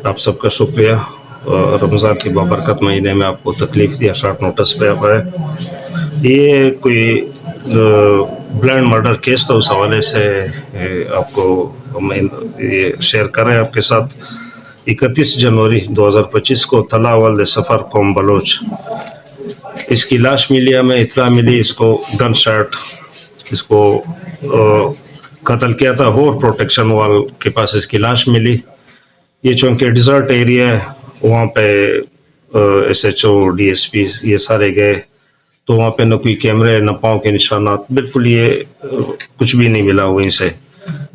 आप सबका शुक्रिया। रमज़ान के बाबरकत महीने में आपको तकलीफ़ दिया, शॉर्ट नोटिस पे आप आए। ये कोई ब्लाइंड मर्डर केस था, उस हवाले से आपको हम ये शेयर कर रहे हैं आपके साथ। 31 जनवरी 2025 को तला वल्द सफ़र कौम बलोच, इसकी लाश मिली, हमें इत्तला मिली, इसको गन शॉट, इसको कत्ल किया था। होर प्रोटेक्शन वाल के पास इसकी लाश मिली। ये चूँकि डिज़र्ट एरिया है, वहाँ पे SHO DSP ये सारे गए, तो वहाँ पे न कोई कैमरे, न पाँव के निशानात, बिल्कुल ये कुछ भी नहीं मिला वहीं से।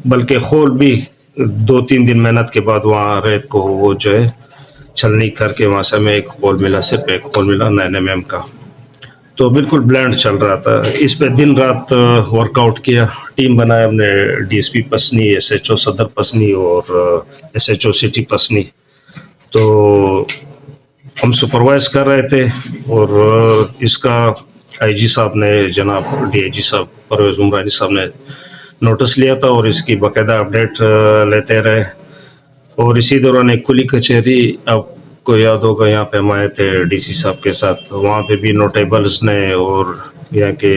बल्कि खोल भी 2-3 दिन मेहनत के बाद वहाँ रेत को वो जो है छलनी करके वहाँ से हमें एक खोल मिला, सिर्फ एक खोल मिला 9 mm का। तो बिल्कुल ब्लैंड चल रहा था। इस पे दिन रात वर्कआउट किया, टीम बनाया हमने, DSP पसनी, SHO सदर पसनी और SHO सिटी पसनी। तो हम सुपरवाइज कर रहे थे और इसका IG साहब ने, जनाब DIG साहब परवेज़ उमरानी साहब ने नोटिस लिया था और इसकी बाकायदा अपडेट लेते रहे। और इसी दौरान एक खुली कचहरी, आपको याद होगा, यहाँ पे हम आए थे DC साहब के साथ, वहाँ पे भी नोटेबल्स ने और यहाँ के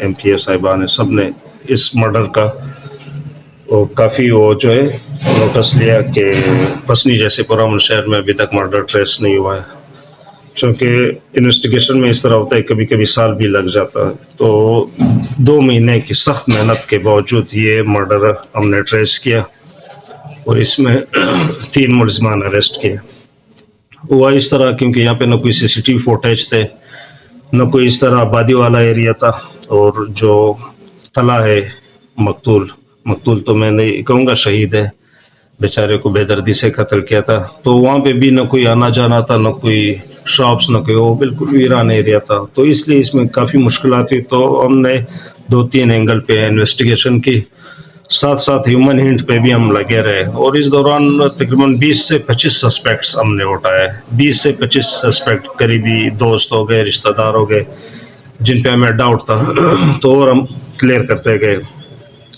MPA साहिबा ने, सब ने इस मर्डर का और काफ़ी वो जो है नोटिस लिया कि पसनी जैसे पुरान शहर में अभी तक मर्डर ट्रेस नहीं हुआ है। चूँकि इन्वेस्टिगेशन में इस तरह होता है, कभी कभी साल भी लग जाता है। तो 2 महीने की सख्त मेहनत के बावजूद ये मर्डर हमने ट्रेस किया और इसमें 3 मुलज़मान अरेस्ट किए। हुआ इस तरह क्योंकि यहाँ पे न कोई CCTV फुटेज थे, न कोई इस तरह आबादी वाला एरिया था, और जो तला है मकतूल तो मैं नहीं कहूँगा शहीद है, बेचारे को बेदर्दी से कत्ल किया था। तो वहाँ पे भी न कोई आना जाना था, न कोई शॉप्स, न कोई, वो बिल्कुल वीरान एरिया था। तो इसलिए इसमें काफ़ी मुश्किलात थी। तो हमने 2-3 एंगल पे इन्वेस्टिगेशन की, साथ साथ ह्यूमन हिंट पे भी हम लगे रहे। और इस दौरान तकरीबन 20 से 25 सस्पेक्ट्स हमने उठाए। 20 से 25 सस्पेक्ट, करीबी दोस्त हो गए, रिश्तेदार हो गए, जिन पे हमें डाउट था तो और हम क्लियर करते गए।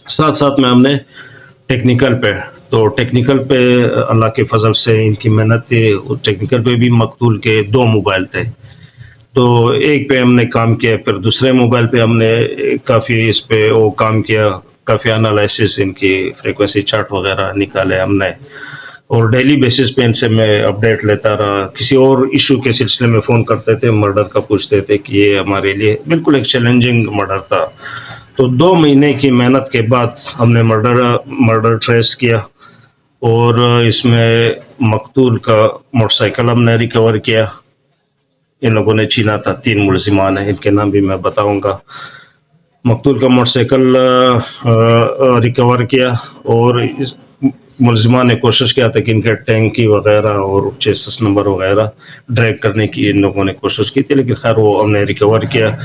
साथ साथ में हमने टेक्निकल पे अल्लाह के फजल से इनकी मेहनत थी। टेक्निकल पे भी मकतूल के 2 मोबाइल थे, तो एक पे हमने काम किया, फिर दूसरे मोबाइल पे हमने काफ़ी इस पे वो काम किया, काफ़ी एनालिसिस, इनकी फ्रीक्वेंसी चार्ट वगैरह निकाले हमने, और डेली बेसिस पे इनसे मैं अपडेट लेता रहा। किसी और इशू के सिलसिले में फ़ोन करते थे, मर्डर का पूछते थे कि ये हमारे लिए बिल्कुल एक चैलेंजिंग मर्डर था। तो 2 महीने की मेहनत के बाद हमने मर्डर ट्रेस किया और इसमें मकतूल का मोटरसाइकिल हमने रिकवर किया। इन लोगों ने छीना था, 3 मुलज़िमान हैं, इनके नाम भी मैं बताऊंगा। मकतूल का मोटरसाइकिल रिकवर किया और इस मुलज़िमान ने कोशिश किया था कि इनके टैंकी वगैरह और चेसिस नंबर वगैरह ड्रैग करने की इन लोगों ने कोशिश की थी, लेकिन खैर वो हमने रिकवर किया।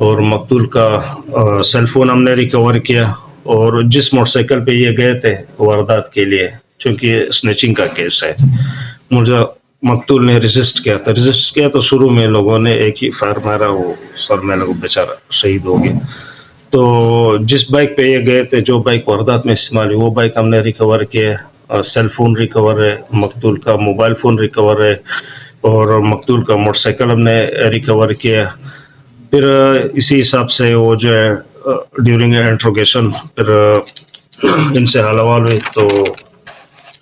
और मकतूल का सेल फ़ोन हमने रिकवर किया। और जिस मोटरसाइकिल पे ये गए थे वारदात के लिए, चूँकि स्नैचिंग का केस है, मुझे मकतूल ने रेजिस्ट किया तो शुरू में लोगों ने एक ही फायर मारा, वो सर में लगा, बेचारा शहीद हो गया। तो जिस बाइक पे ये गए थे, जो बाइक वारदात में इस्तेमाल हुई, वो बाइक हमने रिकवर किया। सेल फ़ोन रिकवर है, मकतूल का मोबाइल फ़ोन रिकवर है और मकतूल का मोटरसाइकिल हमने रिकवर किया। फिर इसी हिसाब से वो जो है ड्यूरिंग इंट्रोगेशन फिर इनसे हाल हवाल हुई, तो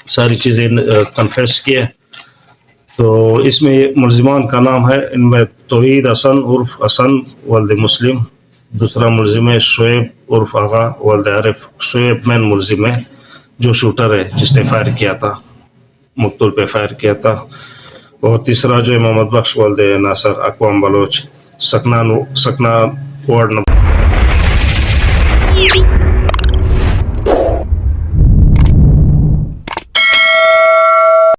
सारी चीज़ें कन्फेस किए। तो इसमें मुलज़िमान का नाम है, इनमें तौहीद हसन उर्फ हसन वल्द मुस्लिम, दूसरा मुलज़िम है शोएब उर्फ आगा वल्द आरिफ। शोएब मेन मुलज़िम है, जो शूटर है, जिसने फायर किया था, मकतूल पे फायर किया था। और तीसरा जो है मोहम्मद बख्श वल्द नासर अकवाम बलोच, सकना वार्ड नंबर